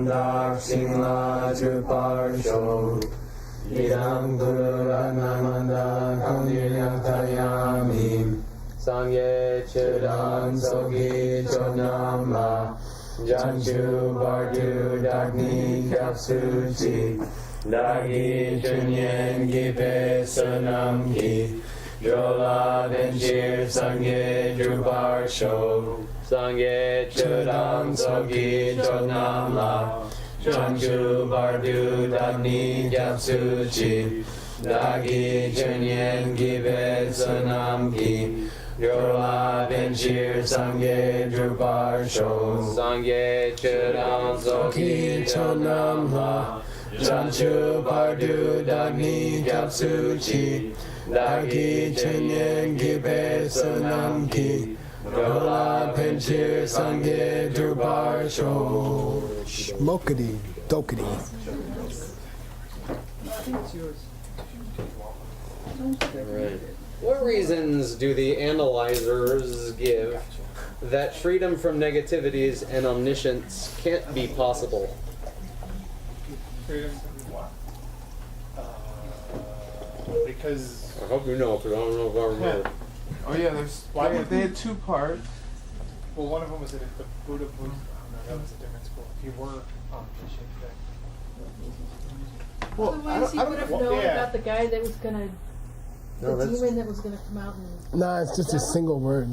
Chandak Singla Chuparsho Idam Guru Anamanda Kanyatayami Sangye Chidam Sogi Chonamla Janchu Bardu Dagni Kapsuchi Dagi Chunyen Gipe Sunam Ki Jola Benjir Sangye Druparsho Sangye Chudam Sogi Chonamla Janchu Bardu Dagni Kapsuchi Dagi Chunyen Gipe Sunam Ki Yola Benjir Sangye Druparsho Sangye Chudam Soki Chonamla Janchu Bardu Dagni Kapsuchi Dagi Chenyen Gibe Sunamki Yola Benjir Sangye Druparsho Smokity, dokity. Right. What reasons do the analyzers give that freedom from negativities and omniscience can't be possible? Freedom from what? Because I hope you know, because I don't know if I remember. Oh yeah, they had two parts. well, one of them was that if the Buddha was, oh no, that was a different school. If you were omniscient, then Well, Otherwise, he would have well, known yeah. about the guy that was gonna, No, the that's- demon that was gonna come out and. Nah, it's just a single word.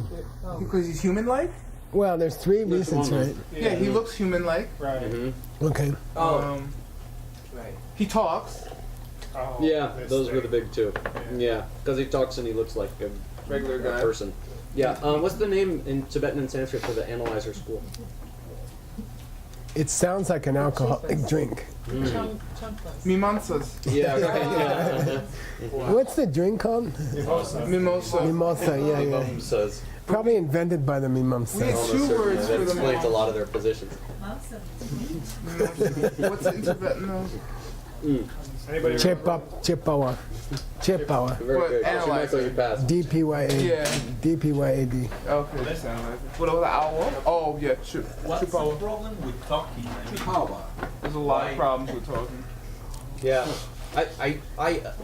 Oh. Because he's human-like. Well, there's three Which reasons, one? right? Yeah, he looks human-like. right. Mm-hmm. Okay. Right. He talks. Oh, Yeah, this those were the thing. big two. Yeah, because he talks and he looks like a Regular guy. person. Yeah, what's the name in Tibetan and Sanskrit for the analyzer school? It sounds like an alcoholic drink. Chunkless. Mimamsas. Yeah, right. Yeah. What's the drink called? Mimosa. Mimosa. Mimosa, yeah, yeah. Says Probably invented by the We had Mimamsas. two words that for them. explains a lot of their positions. Mimosa. What's it in Tibetan though? Anybody Chepap, Chepawa. Chepawa. Very What, good. analyzer? Michael, you passed. DPYA. Yeah. DPYAD. Okay, that sounds like it. What about the owl? Oh yeah, What's the Chupawa. problem with talking? Chupawa. There's a lot of problems with talking. Yeah,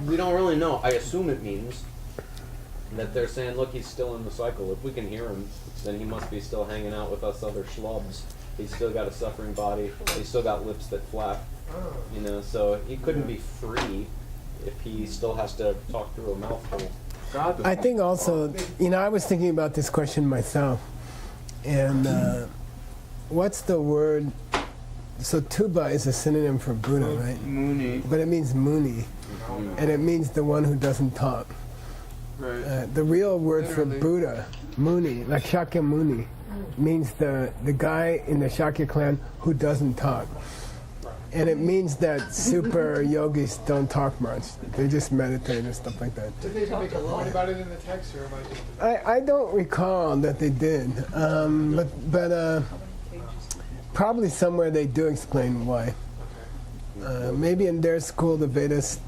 we don't really know. I assume it means that they're saying, look, he's still in the cycle. If we can hear him, then he must be still hanging out with us other schlubs. He's still got a suffering body. He's still got lips that flap. You know, so he couldn't be free if he still has to talk through a mouthful. God, I think also, I was thinking about this question myself. And what's the word? So tuba is a synonym for Buddha, right? Mooney. But it means Muni. And it means the one who doesn't talk. Right. The real word Literally. for Buddha, Muni, like Shakyamuni, means the guy in the Shakya clan who doesn't talk. And it means that super yogis don't talk much. They just meditate and stuff like that. Did they even make a point about it in the text, or am I just? I don't recall that they did. But probably somewhere they do explain why. Maybe in their school the Vedas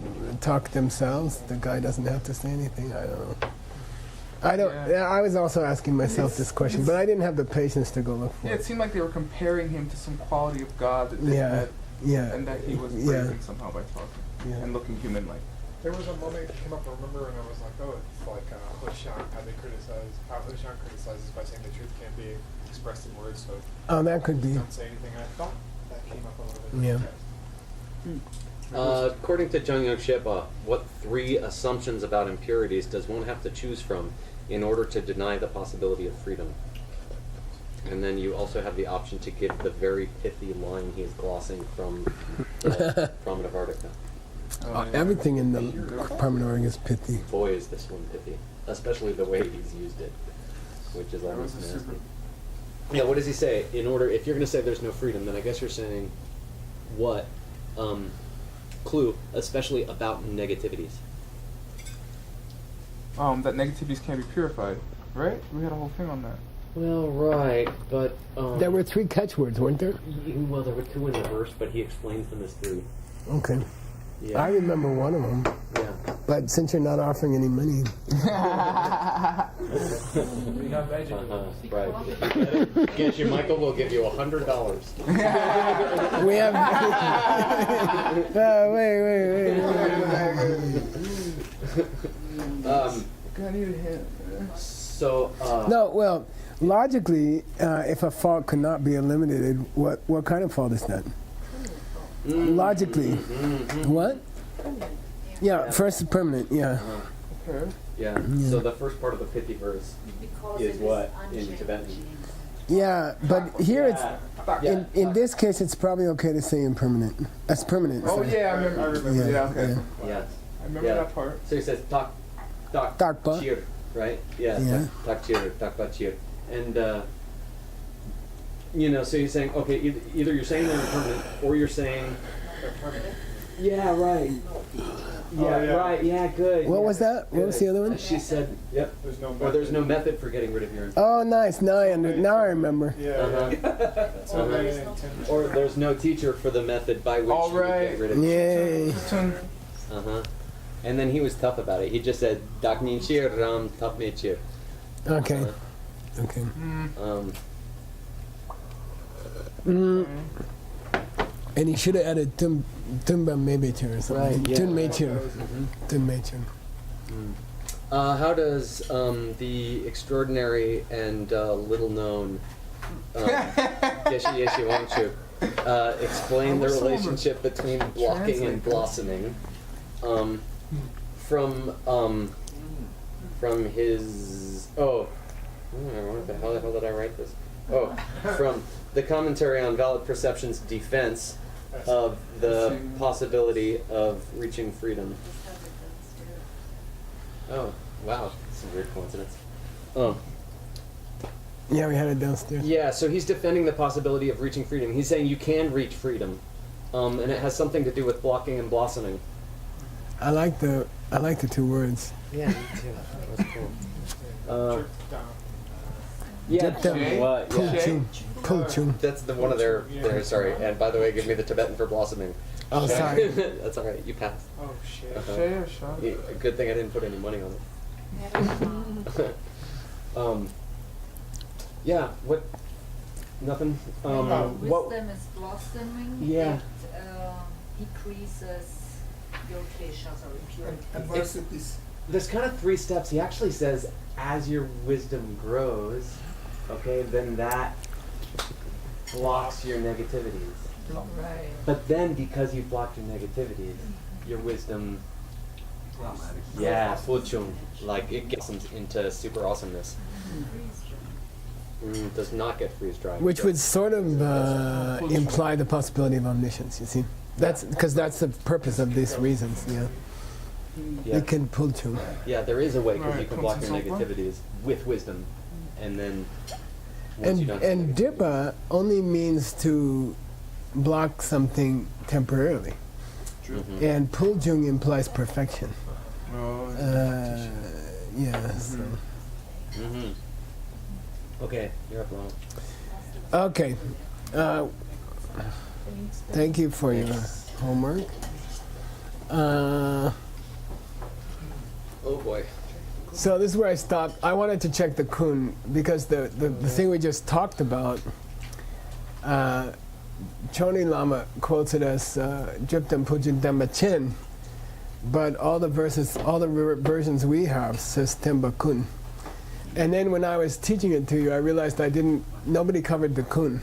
talk themselves. The guy doesn't have to say anything. I don't know. I was also asking myself this question, but I didn't have the patience to go look for Yeah, it it. seemed like they were comparing him to some quality of God that they had, Yeah. and that he was Yeah. praising somehow by talking Yeah. and looking human-like. There was a moment that came up, I remember, and I was like, oh, it's like Hoshan, how Hoshan criticizes by saying the truth can't be expressed in words, so Oh, that could be. don't say anything. And I thought that came up a little bit in Yeah. the text. According to Jung Young Shepa, what 3 assumptions about impurities does one have to choose from in order to deny the possibility of freedom? And then you also have the option to give the very pithy line he is glossing from Pramanavartika. Everything in the Parmanoric is pithy. Boy, is this one pithy. Especially the way he's used it, which is almost was a nasty. super- Yeah, what does he say? If you're going to say there's no freedom, then I guess you're saying what? Clue, especially about negativities. That negativities can't be purified, right? We had a whole thing on that. Well, right, but There were 3 catchwords, weren't there? well, there were 2 in the verse, but he explains them as 3. Okay. Yeah. I remember one of them. Yeah. But since you're not offering any money, We have budget. Right. Get you, Michael. We'll give you $100. we have. Wait. God, you hit. So. No, well, logically, if a fault could not be eliminated, what kind of fault is that? Logically, what? Yeah, first permanent. Yeah. Okay. Yeah. So the first part of the pithy verse is what in Tibetan? Yeah, but here it's Yeah. in this case it's probably okay to say impermanent. That's permanent. Oh sorry. yeah, I remember. Yeah, okay. Yes. I remember that part. So he says tak Takpa. chir, right? Yeah. Yeah. Tak chir, tak ba chir, and so you're saying okay, either you're saying they're impermanent or you're saying. Yeah. Right. Yeah. yeah. Right. Yeah. Good. What yeah. was that? What was the other one? She said, "Yep." There's no Or there's no method for getting rid of your. Oh, nice. Now I remember. Yeah. So many Or there's no teacher for the method by which All you right. get rid of. Yay. And then he was tough about it. He just said, "Daknin chir ram tap me chir." Okay. Okay. And he should have added tumba mebecher or something. Right, yeah. Tun mecher. Tun mecher. How does the extraordinary and little known Geshe Yeshe Wangchuk explain the relationship between blocking and blossoming from his what the hell did I write this? Oh, from the commentary on valid perception's defense of the possibility of reaching freedom. Oh, wow. That's a weird coincidence. Yeah, we had it downstairs. Yeah, so he's defending the possibility of reaching freedom. He's saying you can reach freedom. And it has something to do with blocking and blossoming. I like the two words. Yeah, me too. That's cool. Yeah, Jay? what? Yeah. Pulchung. Pulchung. That's one of their, sorry. And by the way, give me the Tibetan for blossoming. Oh, sorry. That's all right. You passed. Oh shit. Shay or Sean? Yeah, good thing I didn't put any money on it. Yeah. What? Nothing. What? Wisdom is blossoming. Yeah. It increases your kleshas or impurities. There's kind of 3 steps. He actually says, as your wisdom grows, okay, then that blocks your negativities. Right. But then, because you've blocked your negativities, your wisdom, fuchung, like it gets into super awesomeness. Does not get freeze dried. Which would sort of imply the possibility of omniscience, you see? That's because that's the purpose of these reasons, yeah. Yeah. It can pull to. Yeah, there is a way because Right, you can block your comes in negativities with wisdom, and then once you don't have And negativity- dippa only means to block something temporarily. Mhm. And puljung implies perfection. Oh, Yeah. So. Mhm. Okay, you're up, Lana. Okay. Thank you for your homework. Oh boy. So this is where I stopped. I wanted to check the kun because the thing we just talked about, Choni Lama quotes it as Driptam Pujin Dhamma Chen, but all the versions we have says Temba Kun. And then when I was teaching it to you, I realized nobody covered the kun.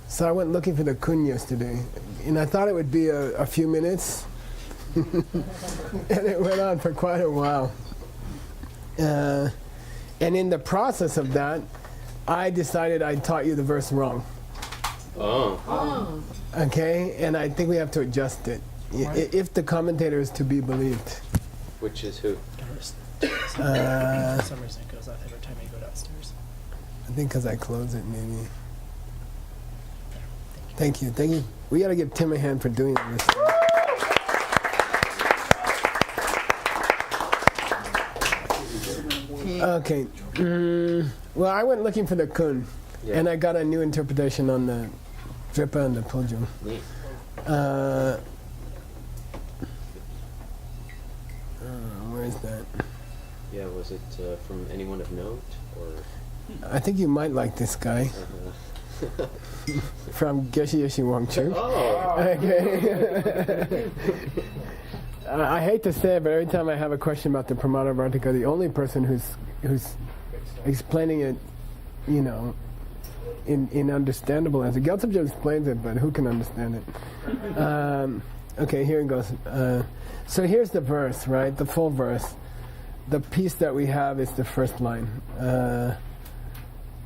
So I went looking for the kun yesterday, and I thought it would be a few minutes, and it went on for quite a while. And in the process of that, I decided I taught you the verse wrong. Oh. Oh, Okay, and I think we have to adjust it, if the commentator is to be believed. Which is who? For some reason it goes off every time you go downstairs. I think because I close it, maybe. Thank you. We got to give Tim a hand for doing this. Okay. Well, I went looking for the kun, Yeah. and I got a new interpretation on the dripa and the puljum. Neat. Where is that? Yeah, was it from anyone of note or? I think you might like this guy from Geshe Yoshi Wangchu. Oh. Okay. I hate to say it, but every time I have a question about the Pramana Vartika, the only person who's explaining it, you know, in understandable answer. Gyaltsabje explains it, but who can understand it? Okay, here it goes. So here's the verse, right? The full verse. The piece that we have is the first line.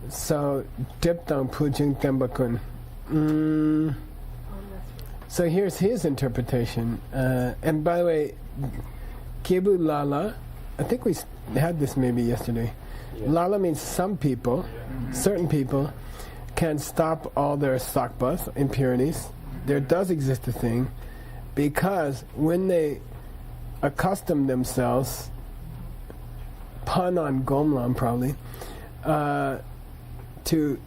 So, Diptang Pujing Tembakun. So here's his interpretation. And by the way, Kebu Lala, I think we had this maybe yesterday. Yeah. Lala means some people, certain people, can stop all their sakpas, impurities. There does exist a thing, because when they accustom themselves, pun on Gomlam probably, to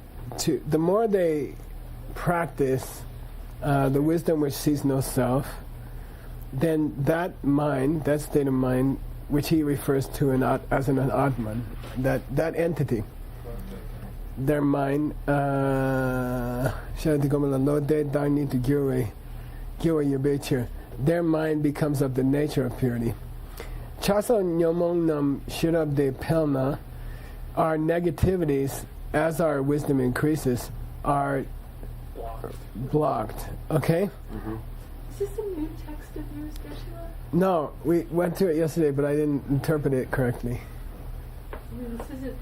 the more they practice the wisdom which sees no self, then that mind, that state of mind, which he refers to as an Atman, that entity, their mind, their mind becomes of the nature of purity. Chaso nyomong nam shirab de pelna, our negativities, as our wisdom increases, are blocked. Okay? Mm-hmm. Is this a new text of yours, Geshe-la? No, we went through it yesterday, but I didn't interpret it correctly. I mean, this isn't.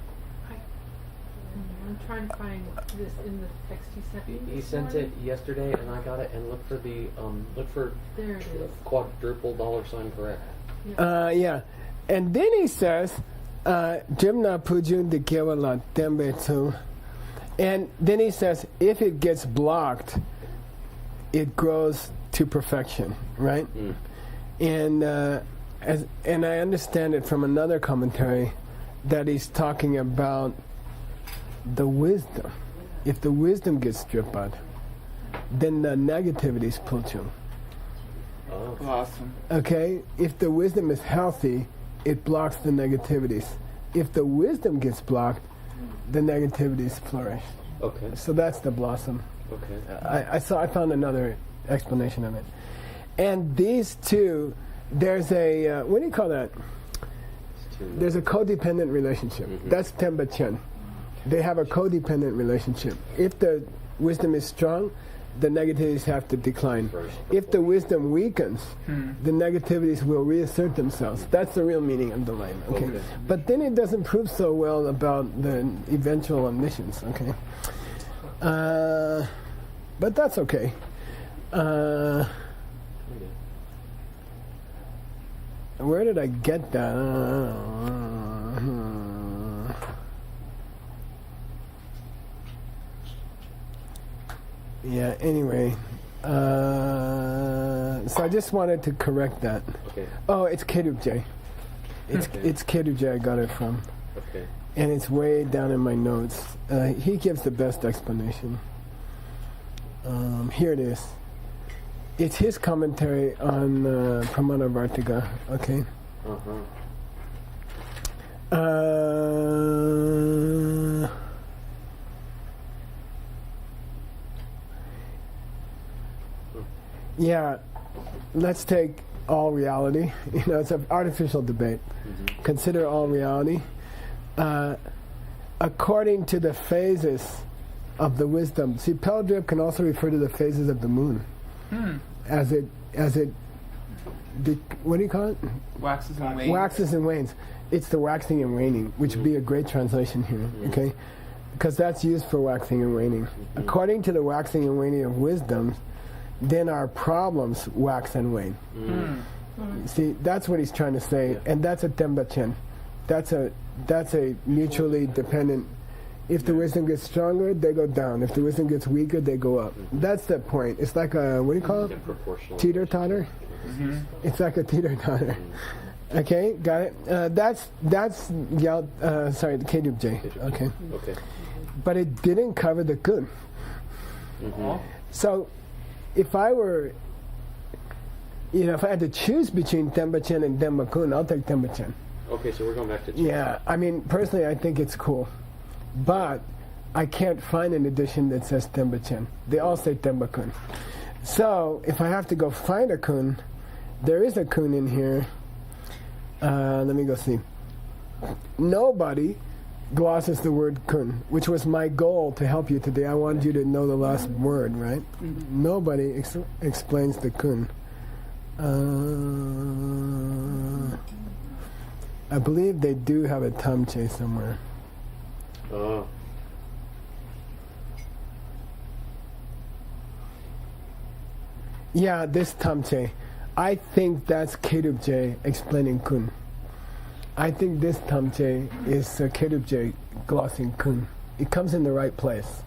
I'm trying to find this in the text he sent me. He this sent it morning. yesterday, and I got it. And look for There it is. quadruple $sign correct. Yeah. And then he says, Jimna Pujun de Kewala Tembe. And then he says, if it gets blocked, it grows to perfection, right? Mm. And I understand it from another commentary that he's talking about the wisdom. If the wisdom gets stripped out, then the negativities puchum. Oh. Awesome. Okay? If the wisdom is healthy, it blocks the negativities. If the wisdom gets blocked, the negativities flourish. Okay. So that's the blossom. Okay. I found another explanation of it. And these two, there's a, what do you call that? There's a codependent relationship. Mm-hmm. That's Tenpa Chen. They have a codependent relationship. If the wisdom is strong, the negativities have to decline. If the wisdom weakens, the negativities will reassert themselves. That's the real meaning of the line. Okay? But then it doesn't prove so well about the eventual omniscience. Okay, but that's okay. Where did I get that? Yeah, anyway. So I just wanted to correct that. Okay. Oh, it's Kedubje. It's Kedubje I got it from. Okay. And it's way down in my notes. He gives the best explanation. Here it is. It's his commentary on Pramana Vartika. Okay. Yeah, let's take all reality. You know, it's an artificial debate. Mm-hmm. Consider all reality. According to the phases of the wisdom. See, Peldrip can also refer to the phases of the moon. As it what do you call it? Waxes and wanes. Waxes and wanes. It's the waxing and waning, which would be a great translation here, okay? Because that's used for waxing and waning. According to the waxing and waning of wisdom, then our problems wax and wane. See, that's what he's trying to say, and that's a Tenpa Chen. That's a mutually dependent. If the wisdom gets stronger, they go down. If the wisdom gets weaker, they go up. That's the point. It's like a, what do you call it? Teeter-totter? It's like a teeter-totter. Okay, got it? That's sorry, the Kedubje. Okay. Okay. But it didn't cover the good. So, if I were if I had to choose between Tenpa-chen and Tenpa-kun, I'll take Tenpa-chen. Okay, so we're going back to Chen. Yeah, I mean, personally, I think it's cool. But I can't find an edition that says Tenpa-chen. They all say Tenpa-kun. So, if I have to go find a kun, there is a kun in here. Let me go see. Nobody glosses the word kun, which was my goal to help you today. I wanted you to know the last word, right? Nobody explains the kun. I believe they do have a tamche somewhere. Oh. Yeah, this tamche. I think that's Kerubje explaining kun. I think this tamche is Kerubje glossing kun. It comes in the right place,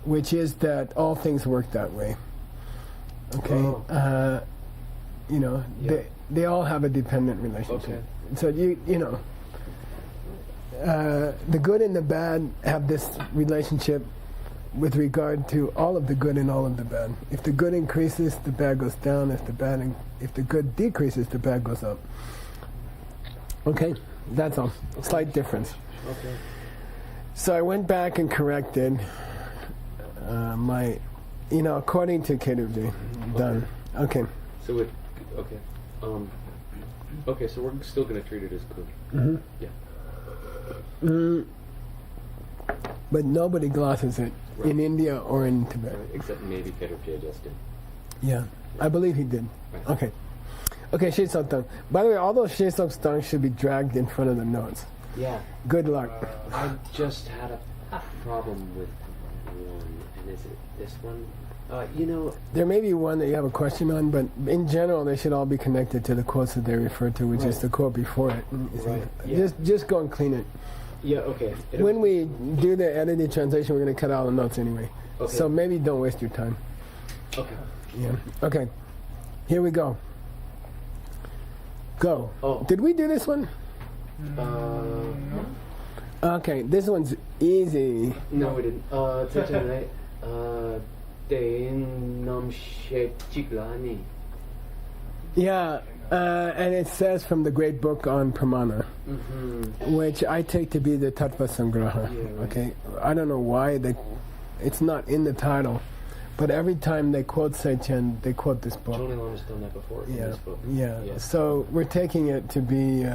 which is that all things work that way. Okay? Oh. Yeah. They all have a dependent relationship. Okay. So the good and the bad have this relationship with regard to all of the good and all of the bad. If the good increases, the bad goes down. If the good decreases, the bad goes up. Okay, that's all. Slight difference. Okay. So I went back and corrected my, according to Kerubji. Done. Okay. So it, okay. Okay, so we're still going to treat it as kun. Mm-hmm. Yeah. But nobody glosses it in India or in Tibet. Right, except maybe Kerupje just did. Yeah, I believe he did. Right. Okay. Okay, Shesotang. By the way, all those Shesotang should be dragged in front of the notes. Yeah. Good luck. I just had a problem with one, and is it this one? There may be one that you have a question on, but in general, they should all be connected to the quotes that they refer to, which is the quote before it. Right. Yeah. Just go and clean it. Yeah, okay. When we do the edited translation, we're going to cut out the notes anyway. Okay. So maybe don't waste your time. Okay. Yeah. Okay. Here we go. Go. Oh. Did we do this one? No. Okay, this one's easy. No, we didn't. Tonight, de nam she chiglani. Yeah, and it says from the great book on Pramana, which I take to be the Tattva Sangraha. Yeah, right. Okay, I don't know why it's not in the title, but every time they quote Seichen, they quote this book. Joni Lama's done that before in Yeah, this book. yeah. Yeah. So we're taking it to be,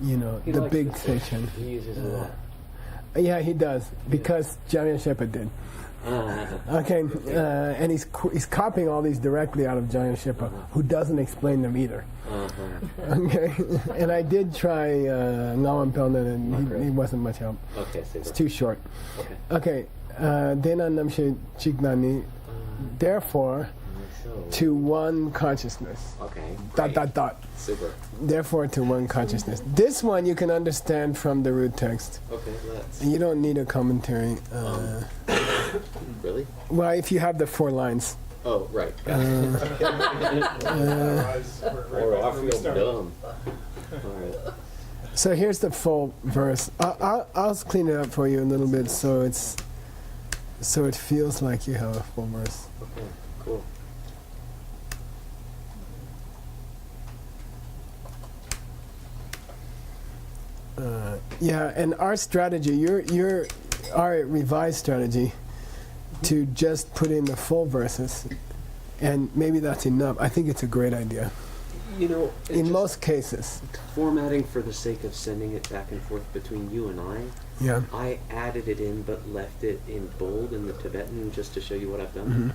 He the likes big this. Seichen. He uses a lot. Yeah, he does, because Janya Shepa did. Okay, and he's copying all these directly out of Jaya Shipa, who doesn't explain them either. Okay, and I did try Ngawam Pelnan, and he wasn't much help. Okay, so It's too short. Okay. Okay, Dena Namshe Chignani, therefore, to one consciousness. Okay. Super. Therefore, to one consciousness. This one you can understand from the root text. Okay, let's. You don't need a commentary. Really? Well, if you have the 4 lines. Oh, right. Or I feel dumb. All right. So here's the full verse. I'll clean it up for you a little bit so it feels like you have a full verse. Okay, cool. Yeah, and our strategy, our revised strategy, to just put in the full verses, and maybe that's enough. I think it's a great idea. In most cases. Formatting for the sake of sending it back and forth between you and Yeah. I added it in but left it in bold in the Tibetan just to show you what I've done.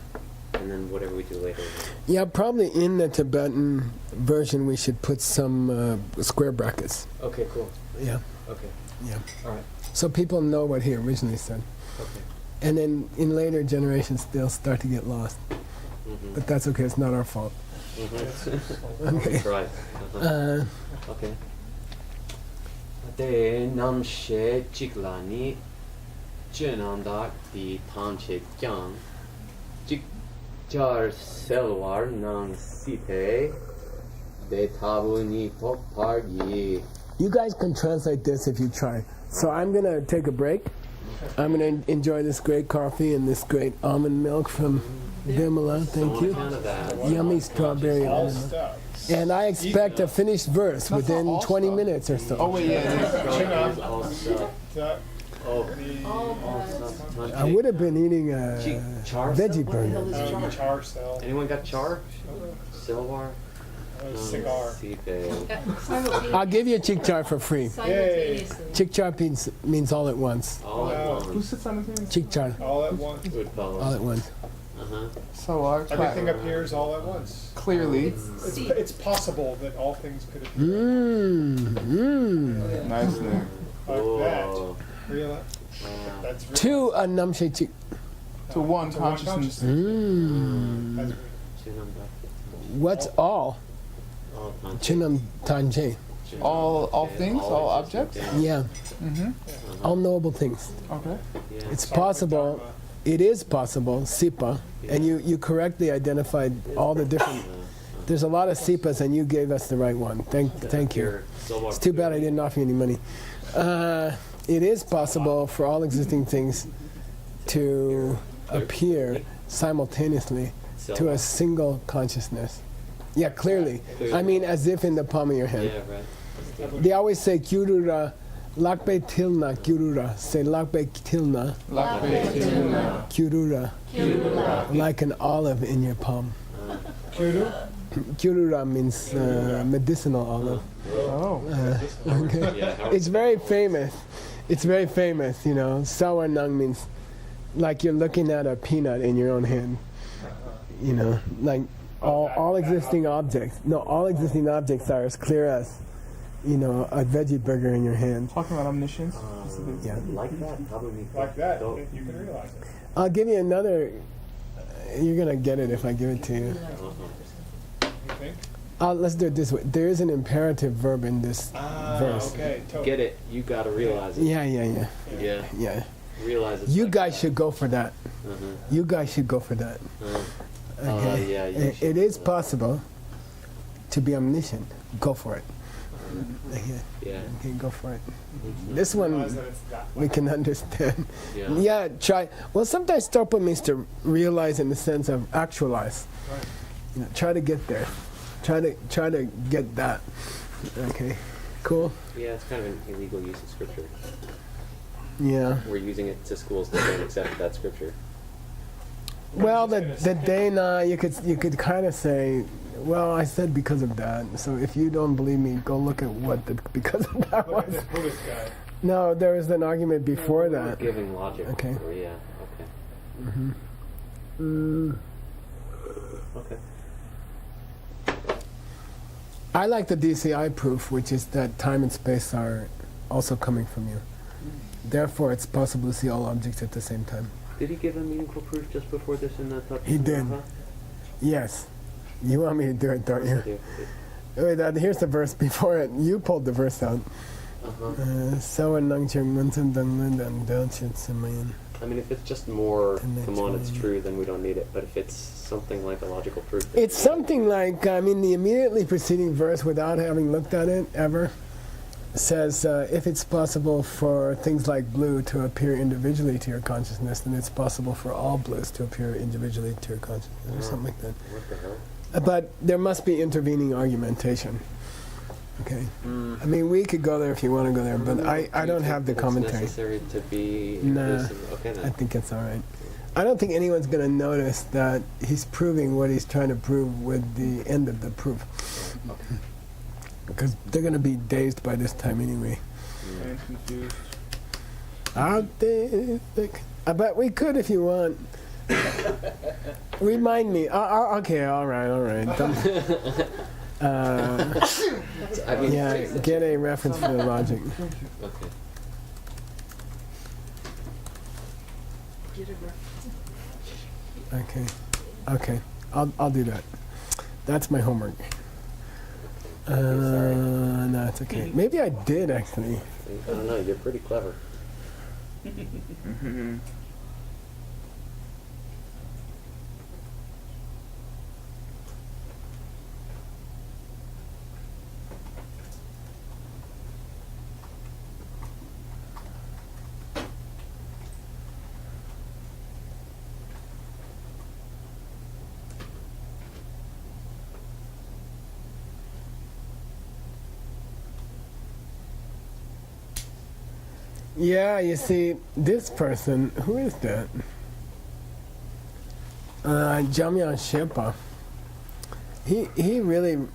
And then whatever we do later. Yeah, probably in the Tibetan version we should put some square brackets. Okay, cool. Yeah. Okay. Yeah. All right. So people know what he originally said. Okay. And then in later generations they'll start to get lost. But that's okay, it's not our fault. Okay. Right. Okay. De nam she chiklani chenanda di tanche kyang chik jar selwar nang site de tabu ni pargi. You guys can translate this if you try. So I'm going to take a break. I'm going to enjoy this great coffee and this great almond milk from Vimala, thank So on you. account of that, Yummy strawberry All enema. stuff. And I expect a finished verse That's not within all 20 stuff. minutes or so. Oh wait, yeah. Chin all stuff. That, Oh, the All all blood. stuff. I would have been eating Char veggie stuff? What the hell burger. is char? char cell, Anyone got char? Silvar? cigar. Sipe. I'll give you a chickchar for free. Simultaneously. Chickchar means all at once. All at Who once. sits simultaneously? Chickchar, All at once. Good all fellas. at once. Uh-huh. So Everything appears all at once. clearly. It's possible that all things could appear Nice there. like that. Whoa. Realize? That's real. To a namshe chick. To one To one consciousness. That's real. What's all? All content. Chinam tanje. All things, all objects. Yeah, Mm-hmm. all knowable things. Okay. Yeah. It's possible. It is possible, Sipa, and you correctly identified all the different. There's a lot of Sipas, and you gave us the right one. Thank you. Here, Silvar. It's too bad I didn't offer you any money. It is possible for all existing things to appear simultaneously to a single consciousness. Yeah, clearly. I mean, as if in the palm of your hand. Yeah, right. They always say Kyurura, Lakbe Tilna, Kyurura. Say Lakbe Tilna, Kyurura. Like an olive in your palm. Kyurura means medicinal olive. Oh. Okay. Yeah, how- It's very famous. It's very famous, you know. Sawanang means like you're looking at a peanut in your own hand. You know, like all existing objects. No, all existing objects are as clear as, you know, a veggie burger in your hand. Talking about omniscience. Yeah. Like that? Probably. Like that, Don't- you can realize it. I'll give you another. You're gonna get it if I give it to you. You think? Let's do it this way. There is an imperative verb in this verse. Okay, totally. Get it. You gotta realize it. Yeah. Yeah. Realize it. You guys should go for that. Uh-huh. You guys should go for that. Okay. Yeah, you It is possible to be omniscient. Go for it. Okay. Yeah. Okay, go for it. This one Realize that it's that. we can understand. Yeah. Yeah, try. Well, sometimes Starpa means to realize in the sense of actualize. Right. You know, try to get there. Try to get that. Okay. Cool. Yeah, it's kind of an illegal use of scripture. Yeah. We're using it to schools that don't accept that scripture. Well, the Dana, you could kind of say, well, I said because of that. So if you don't believe me, go look at what the because of that Look at was. this Buddhist guy. No, there was an argument before that. Giving logic. Okay. Or, yeah. Okay. Okay. I like the DCI proof, which is that time and space are also coming from you. Therefore, it's possible to see all objects at the same time. Did he give a meaningful proof just before this in that touch? He did. Uh-huh. Yes. You want me to do it, don't I you? do. Wait, here's the verse before it. You pulled the verse out. I mean, if it's just more, And come on, it's that's true, then we don't need it. But if it's something like a logical proof, It's something like, I mean, the immediately preceding verse, without having looked at it ever, says if it's possible for things like blue to appear individually to your consciousness, then it's possible for all blues to appear individually to your consciousness, or something like that. what the hell? But there must be intervening argumentation. Okay. I mean, we could go there if you want to go there, but I Do you don't think have the that commentary. It's necessary to be. Nah. Okay, I then. think it's all right. I don't think anyone's going to notice that he's proving what he's trying to prove with the end of the proof. Because they're going to be dazed by this time anyway. And confused. But we could if you want. Remind me. Okay, all right. I mean, Yeah, get a reference for the logic. Okay. Okay. I'll do that. That's my homework. No, it's okay. Maybe I did actually. I don't know. You're pretty clever. Yeah, you see, this person, who is that? Jamyang Shepa. He really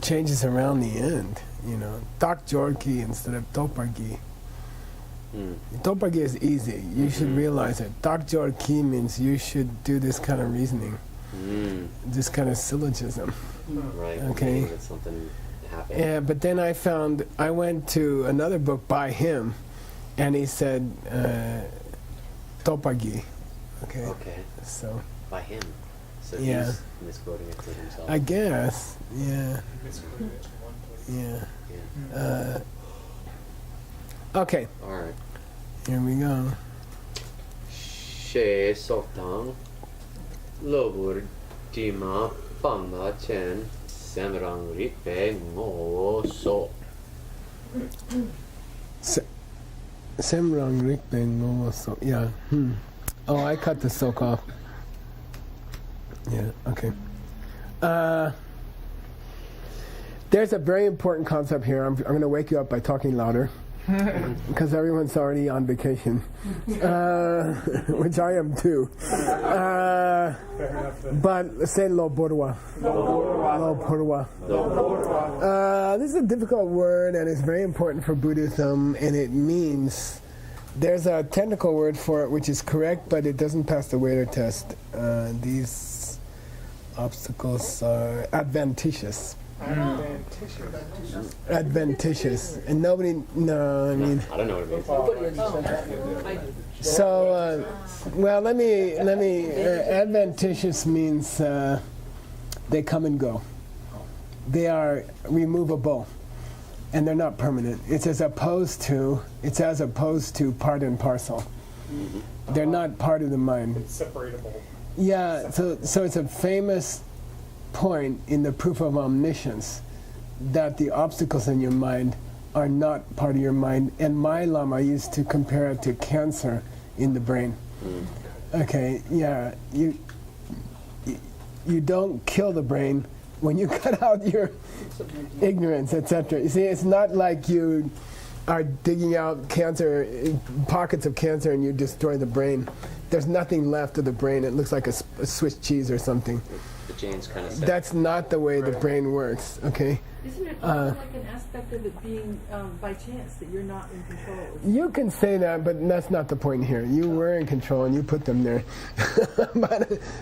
changes around the end, you know. Tak Jorki instead of Topargi. Topargi is easy. You should realize it. Tak Jorki means you should do this kind of reasoning, this kind of syllogism. Right. Okay. That something happened. Yeah, but then I went to another book by him, and he said Topargi. Okay. Okay. So. By him. So Yeah. he's misquoting it to himself. I guess. Yeah. Misquoted it in one place. Yeah. Yeah. Okay. All right. Here we go. She Soktang Lobur Dima Panga Chen Semrang Ripe Ngo So. Semrang Rikbeng also. Yeah. Oh, I cut the soak off. Yeah. Okay. There's a very important concept here. I'm going to wake you up by talking louder. Because everyone's already on vacation, which I am too. But say lo borwa. Lo borwa. This is a difficult word, and it's very important for Buddhism, and it means, there's a technical word for it which is correct, but it doesn't pass the Waiter test. These obstacles are adventitious. Adventitious. And nobody, no, I mean. I don't know what it means. So, well, let me, adventitious means they come and go. They are removable, and they're not permanent. It's as opposed to part and parcel. They're not part of the mind. It's separatable. Yeah, so it's a famous point in the proof of omniscience that the obstacles in your mind are not part of your mind. And my Lama used to compare it to cancer in the brain. Okay, yeah, you don't kill the brain when you cut out your ignorance, etc. You see, it's not like you are digging out cancer, pockets of cancer, and you destroy the brain. There's nothing left of the brain. It looks like a Swiss cheese or something. The genes kind of. That's not the way the brain works. Okay. Isn't it also like an aspect of it being by chance, that you're not in control? You can say that, but that's not the point here. You were in control and you put them there.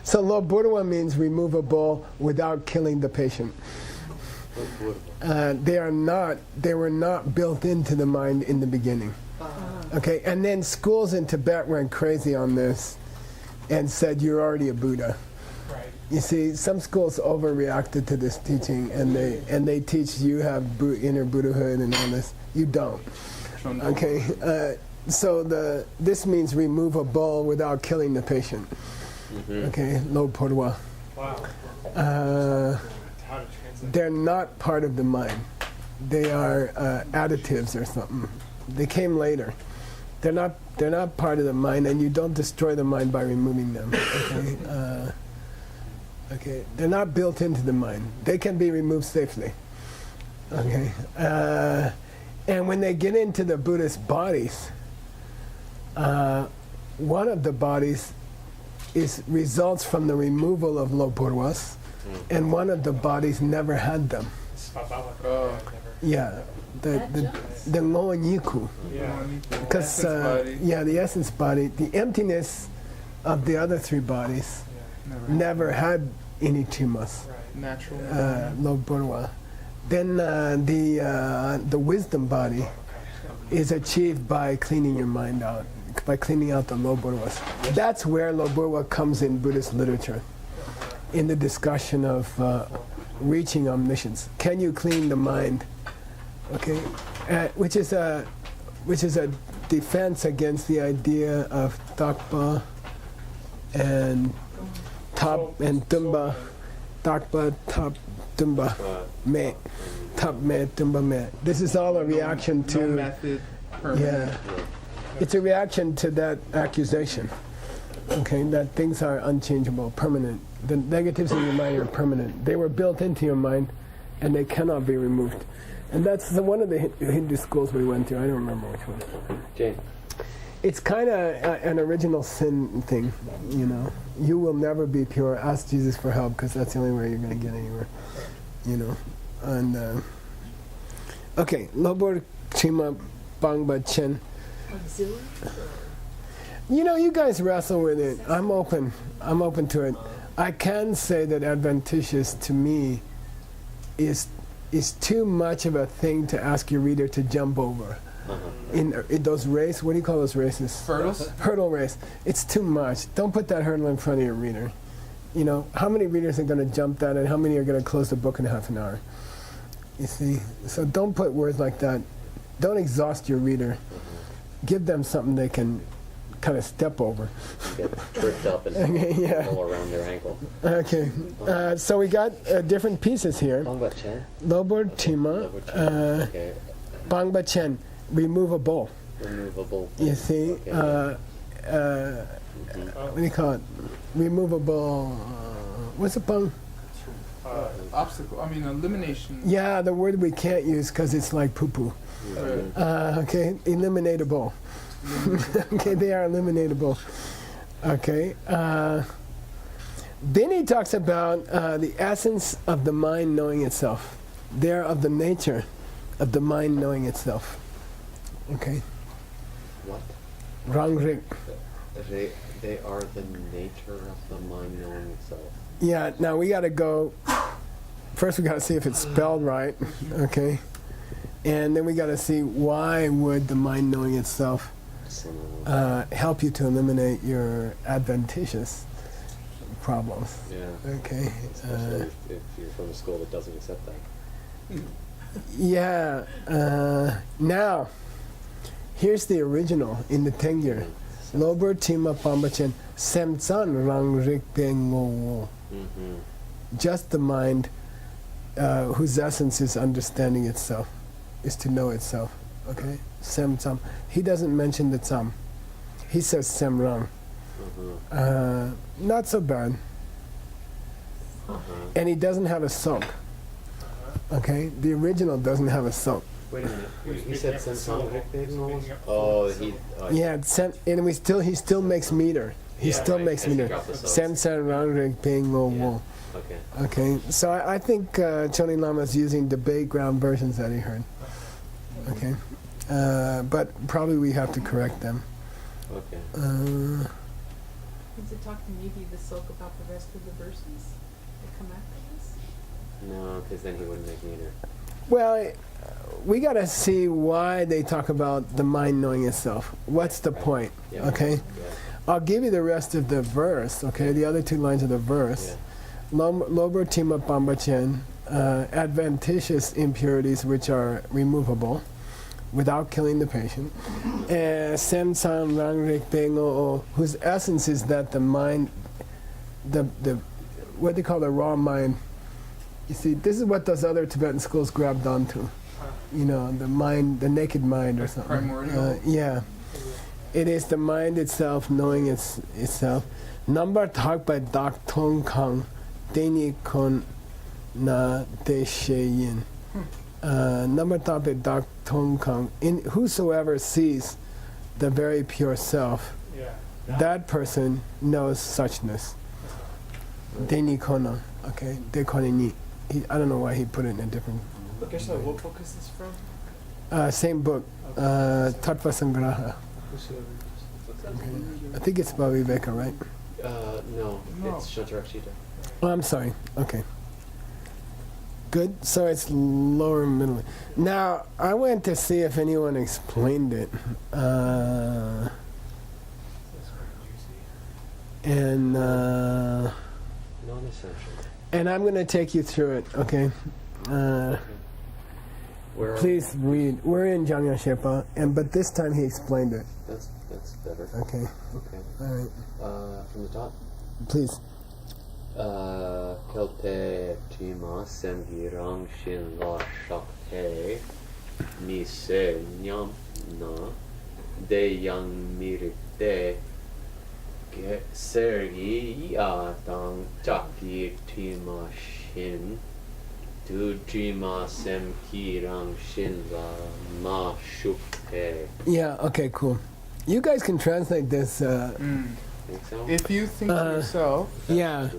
So lo burwa means removable without killing the patient. They were not built into the mind in the beginning. Okay, and then schools in Tibet went crazy on this and said you're already a Buddha. Right. You see, some schools overreacted to this teaching, and they teach you have inner Buddhahood and all this. You don't. Okay, so this means removable without killing the patient. Okay, lo porwa. Wow. Uh, How to translate? They're not part of the mind. They are additives or something. They came later. They're not part of the mind, and you don't destroy the mind by removing them. Okay. Okay. They're not built into the mind. They can be removed safely. Okay. And when they get into the Buddhist bodies, one of the bodies results from the removal of lopurwas, and one of the bodies never had them. Yeah, the ngoanyiku. Because the essence body, the emptiness of the other three bodies never had any tumas. Natural. Lopurwa. Then the wisdom body is achieved by cleaning your mind out, by cleaning out the lopurwas. That's where lopurwa comes in Buddhist literature, in the discussion of reaching omniscience. Can you clean the mind? Okay, which is a defense against the idea of takpa and top and tumba, takpa, top, tumba, me, top me, tumba me. This is all a reaction to. No method, permanent. Yeah, it's a reaction to that accusation. Okay, that things are unchangeable, permanent. The negatives in your mind are permanent. They were built into your mind, and they cannot be removed. And that's one of the Hindu schools we went to. I don't remember which one. Jane. It's kind of an original sin thing, you know. You will never be pure. Ask Jesus for help, because that's the only way you're going to get anywhere, you know. And okay, Lobor Chima Bangba Chen. Auxiliary? You know, you guys wrestle with it. I'm open to it. I can say that adventitious to me is too much of a thing to ask your reader to jump over. In those race, what do you call those races? Hurdles? Hurdle race. It's too much. Don't put that hurdle in front of your reader. You know, how many readers are going to jump that, and how many are going to close the book in half an hour? You see? So don't put words like that. Don't exhaust your reader. Give them something they can kind of step over. Get tripped up and Okay, yeah. pull around their ankle. Okay. So we got different pieces here. Bangba Chen. Lobor Tima, Okay. Bangba Chen, removable. Removable. You see? Okay. What do you call it? Removable. What's it, Bang? Obstacle. I mean, elimination. Yeah, the word we can't use because it's like poo poo. Okay, eliminatable. Okay, they are eliminatable. Okay. Then he talks about the essence of the mind knowing itself. They are of the nature of the mind knowing itself. Okay. What? Rangrik. They are the nature of the mind knowing itself. Yeah, now we got to go. First, we got to see if it's spelled right. Okay. And then we got to see why would the mind knowing itself help you to eliminate your adventitious problems. Yeah. Okay. Especially if you're from a school that doesn't accept that. Yeah. Now, here's the original in the Tengyur. Lobor Tima Pambachen Semtsan Rang Rik Bengo. Just the mind whose essence is understanding itself, is to know itself. Okay? Sem Tsam. He doesn't mention the Tsam. He says Sem Rang. Not so bad. And he doesn't have a sok. Okay? The original doesn't have a sok. Wait a minute. He said Sensang Rikdegno? Oh, he. Yeah, and he still makes meter. He still makes meter. Sem San Rang Rik Bengo Wo. Okay. Okay, so I think Choni Lama is using the background versions that he heard. Okay, but probably we have to correct them. Okay. Is it talking maybe the silk about the rest of the verses that come after this? No, because then he wouldn't make meter. Well, we got to see why they talk about the mind knowing itself. What's the point? Yeah. Okay, Yeah. I'll give you the rest of the verse. Okay, the other two lines of the verse. Yeah. Lobor Tima Pambachen, adventitious impurities which are removable without killing the patient. Sem San Rangrik Bengo, whose essence is that the mind, the what they call the raw mind. You see, this is what those other Tibetan schools grabbed onto. You know, the mind, the naked mind or something. Primordial. Yeah. It is the mind itself knowing itself. Number talk by Dak Tong Kang. Deni kon na de sheyin. Number topic Dak Tong Kang. In whosoever sees the very pure self, that person knows suchness. Deni kona. Okay, de konini. I don't know why he put it in a different. Okay, so what book is this from? Same book, Tattva Sangraha. I think it's about Viveka, right? No, it's Shantarakshita. Oh, I'm sorry. Okay. Good. So it's lower middle. Now, I went to see if anyone explained it. And Non-essential. and I'm going to take you through it, okay? Where Please read. We're in Jangya Shepa, but this time he explained it. That's better. Okay. Okay. All right. From the top. Please. Kelte Tima Semgi Rang Shin La Shakte Mi Se Nyam Na De Yang Mirik De Sergi Ya Dang Chakti Tima Shin Du Jima Sem Ki Rang Shin La Ma Shuk He. Yeah, okay, cool. You guys can translate this. Think so? If you think to yourself Yeah.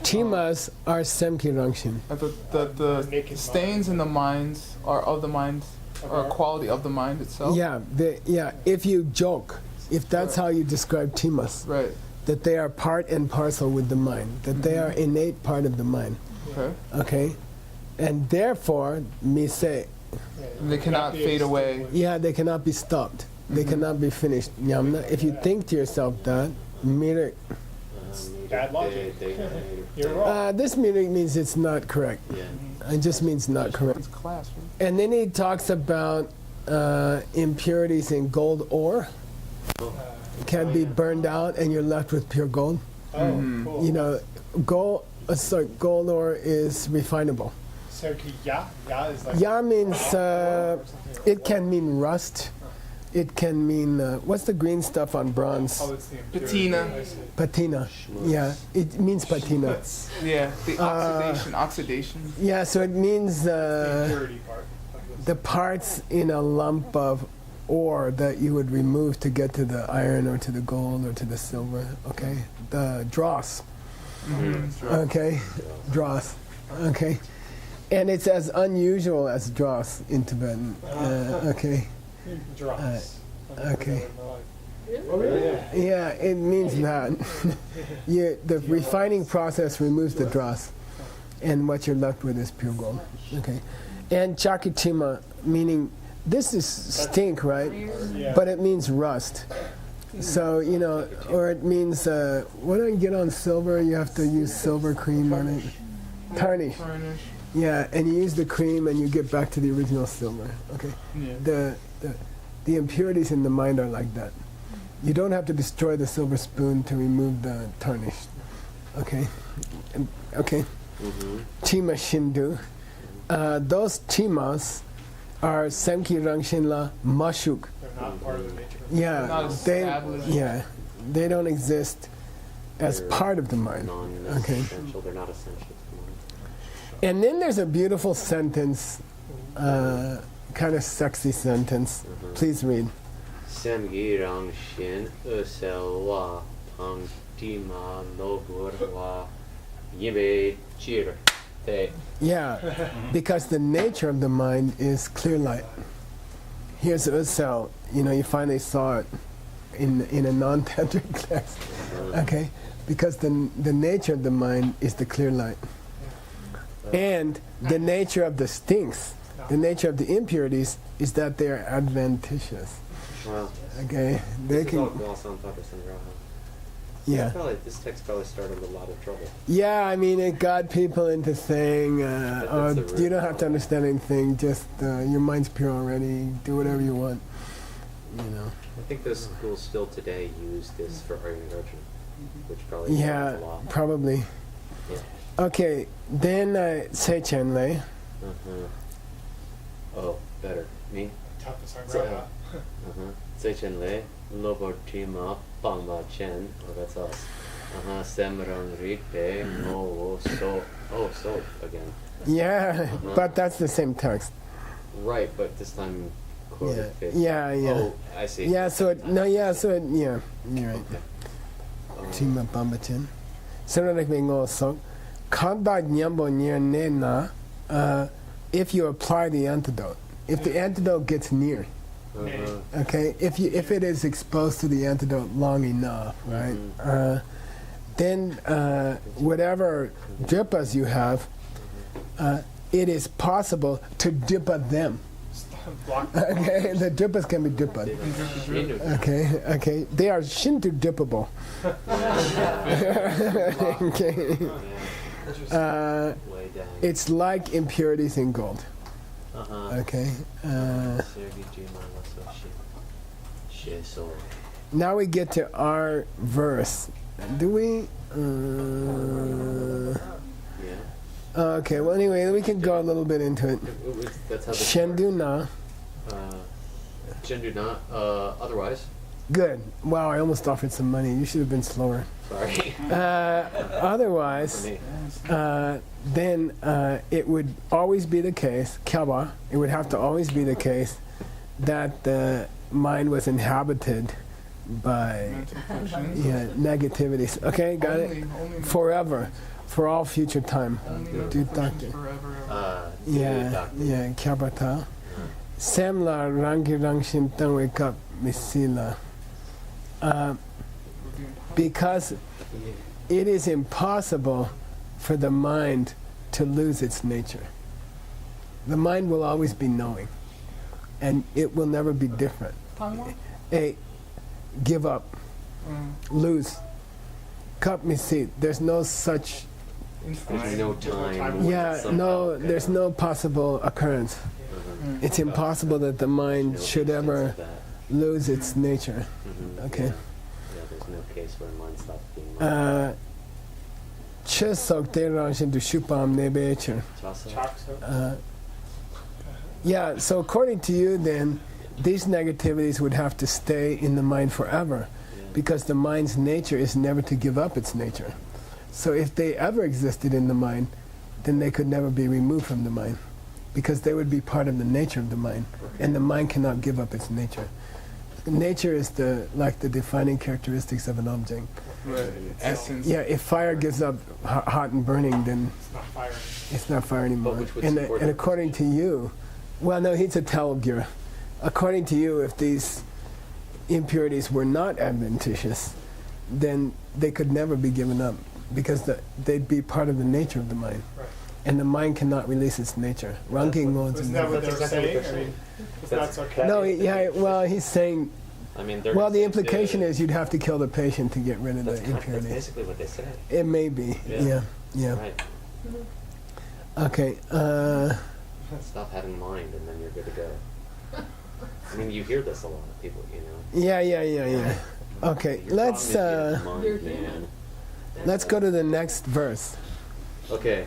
Chimas are Semki Rangshin. that the stains in the minds are of the mind, or a quality of the mind itself. Yeah, if you joke, if that's how you describe Chimas, Right. that they are part and parcel with the mind, that they are innate part of the mind. Okay. Okay? And therefore, me say, They cannot fade away. yeah, they cannot be stopped. They cannot be finished. Nyamna. If you think to yourself that, mirik. Bad logic. You're wrong. This mirik means it's not correct. Yeah. It just means not correct. It's class. Right? And then he talks about impurities in gold ore. Can be burned out and you're left with pure gold. Cool. You know, gold ore is refinable. So ya is like. Ya means it can mean rust. It can mean what's the green stuff on bronze? Oh, it's the impurity. Patina. I see. Patina. Yeah, it means patina. Yeah. The oxidation. Yeah, so it means The impurity part. the parts in a lump of ore that you would remove to get to the iron or to the gold or to the silver. Okay, the dross. Okay, dross. Okay, and it's as unusual as dross in Tibetan. Okay. Drops. Okay. Really? Yeah, it means that. The refining process removes the dross, and what you're left with is pure gold. Okay, and chakichima, meaning this is stink, right? Yeah. But it means rust. So or it means when I get on silver, you have to use silver cream on it. Tarnish. Tarnish. Yeah, and you use the cream, and you get back to the original silver. Okay. Yeah. The impurities in the mind are like that. You don't have to destroy the silver spoon to remove the tarnish. Okay? Okay? Chima Shindu. Those chimas are Semki Rangshin La Mashuk. They're not part of the nature. Yeah, Not established. they don't exist as They're part of the mind. Okay. Non-essential. They're not essential to the mind. And then there's a beautiful sentence, kind of sexy sentence. Please read. Sem Gi Rang Shin Usel Wa Pang Tima Lobur Wa Yibe Chir Te. Yeah, because the nature of the mind is clear light. Here's Usel. You finally saw it in a non-tantric text. Okay, because the nature of the mind is the clear light, and the nature of the stinks, the nature of the impurities is that they are adventitious. Wow. Okay, they This is all can. Gausan Raha. Yeah. This text probably started a lot of trouble. Yeah, I mean, it got people into saying, that's the root you don't have to understand anything, just your mind's pure already, do whatever you want. I think those schools still today use this for Aryan Arjuna, which probably Yeah, explains a lot. probably. Yeah. Okay, then Seichen Lei. Oh, better. Me? Toughest on So- Raha. Seichen Le, Lobo Tima, Bangba Chen, oh that's us. Semrang Rite, No, So, So again. Yeah, but that's the same text. Right, but this time quoted fifth. Yeah. Oh, I see. Yeah, you're right. Tima Bambachen. Similarly, being also, Kanda Nyambo near Nena, if you apply the antidote, if the antidote gets near, okay, if it is exposed to the antidote long enough, right, then whatever dripas you have, it is possible to dripa them. Okay, the dripas can be dripped. Okay, they are shinto drippable. Okay, Way down. it's like impurities in gold. Okay. Now we get to our verse. Do we? Yeah. Okay. Well, anyway, we can go a little bit into it. That's how this Shenduna Shenduna. Otherwise, Good. Wow, I almost offered some money. You should have been slower. Sorry. Otherwise, then it would always be the case, kyaba, it would have to always be the case that the mind was inhabited by Mental functions. negativities. Okay, got it? Only Forever, for all future time. mental Do functions doctor. forever. Yeah, kyaba ta. Semla rangi rangshim tang wake up misila. Because it is impossible for the mind to lose its nature. The mind will always be knowing, and it will never be different. Give up, lose. Cup me seat. There's no such. There's no time. There's no possible occurrence. It's impossible that the mind should ever lose its nature. Okay. Yeah, there's no case where mind stops being mind. So according to you, then, these negativities would have to stay in the mind forever, because the mind's nature is never to give up its nature. So if they ever existed in the mind, then they could never be removed from the mind, because they would be part of the nature of the mind, and the mind cannot give up its nature. Nature is the defining characteristics of an object. Right. Essence. Yeah, if fire gives up hot and burning, then It's not firing. it's not fire anymore. which would And support according to you, well, no, he's a Talgir. According to you, if these impurities were not adventitious, then they could never be given up, because they'd be part of the nature of the mind. Right. And the mind cannot release its nature. Ranking modes. Isn't that what That's they're exactly what saying? they're I mean, if That's- that's okay. No, he's saying. I mean, they're Well, the gonna implication say- is you'd have to kill the patient to get rid of that's the kind of, that's impurity. basically what they say. It may be. Yeah. Yeah. Right. Okay. Stop having mind, and then you're good to go. I mean, you hear this a lot of people, you know. Yeah. Okay. Your Let's problem is your mind, man. let's go to the next verse. Okay.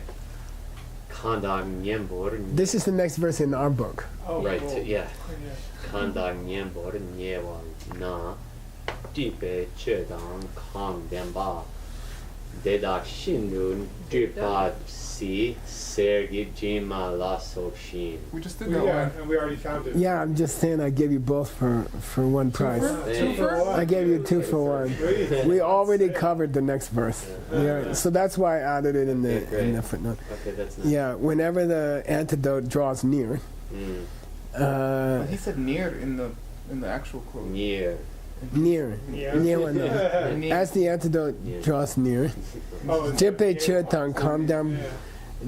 Kandang nyembor. This is the next verse in our book. Oh, Right. cool. Yeah. Yeah. Kandang nyembor nyewa na dipe chedang kang demba. Dedak shinun dripa si sergi jima la sokshin. We just did Yeah, that one. and we already found it. Yeah, I'm just saying I gave you both for one price. I gave you 2 for 1. We already covered the next verse. Yeah, so that's why I added it in the footnote. Okay, that's nice. Yeah, whenever the antidote draws near, But he said near in the actual quote. Near. near one. As the antidote draws near, Oh, it's Jipe okay. Chirtan calm down. Yeah.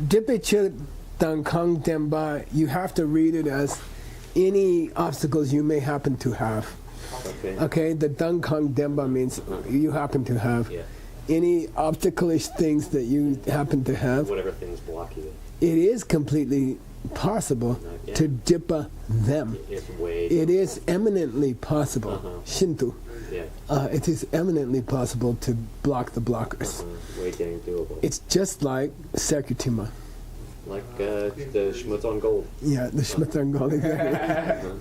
Dipe Chirtan Kang Demba, you have to read it as any obstacles you may happen to have. Okay. Okay, the Dang Kang Demba means you happen to have. Yeah. Any obstacle-ish things that you happen to have, Whatever things block you. it is completely possible Okay. to dippa them. It's way. It is eminently possible, Shinto. Yeah. It is eminently possible to block the blockers. Way getting doable. It's just like Sakutima. Like the schmutz on gold. Yeah, the Schmutzangol.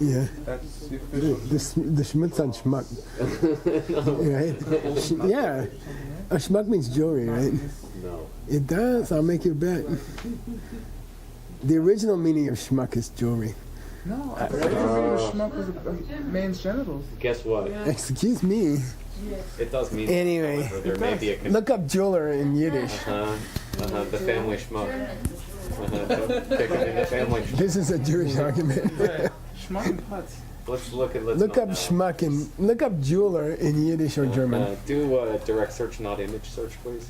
Yeah, That's the the official. the Schmutzan Schmuck. Right? Yeah, a schmuck means jewelry, right? No. It does. I'll make you a bet. The original meaning of schmuck is jewelry. No, I thought schmuck was a man's genitals. Guess what? Excuse me. It does mean. Anyway, However, there may be a. look up jeweler in Yiddish. The family schmuck. Pick it in the family. This is a Jewish argument. Schmuck and putz. Let's Look up not now. schmuck and look up jeweler in Yiddish or German. Do direct search, not image search, please.